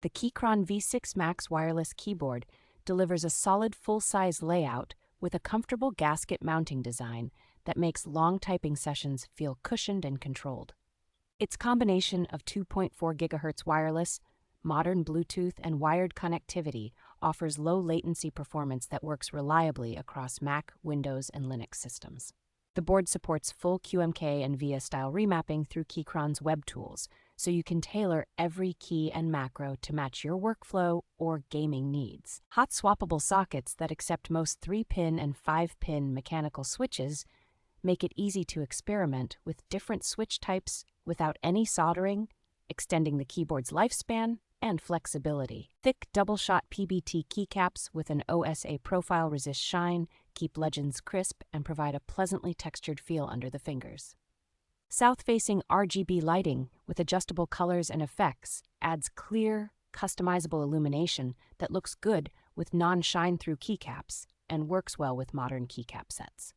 The Keychron V6 Max wireless keyboard delivers a solid full-size layout with a comfortable gasket mounting design that makes long typing sessions feel cushioned and controlled. Its combination of 2.4 gigahertz wireless, modern Bluetooth, and wired connectivity offers low latency performance that works reliably across Mac, Windows, and Linux systems. The board supports full QMK and VIA style remapping through Keychron's web tools, so you can tailor every key and macro to match your workflow or gaming needs. Hot-swappable sockets that accept most 3-pin and 5-pin mechanical switches make it easy to experiment with different switch types without any soldering, extending the keyboard's lifespan and flexibility. Thick double-shot PBT keycaps with an OSA profile resist shine, keep legends crisp, and provide a pleasantly textured feel under the fingers. South-facing RGB lighting with adjustable colors and effects adds clear, customizable illumination that looks good with non-shine-through keycaps and works well with modern keycap sets.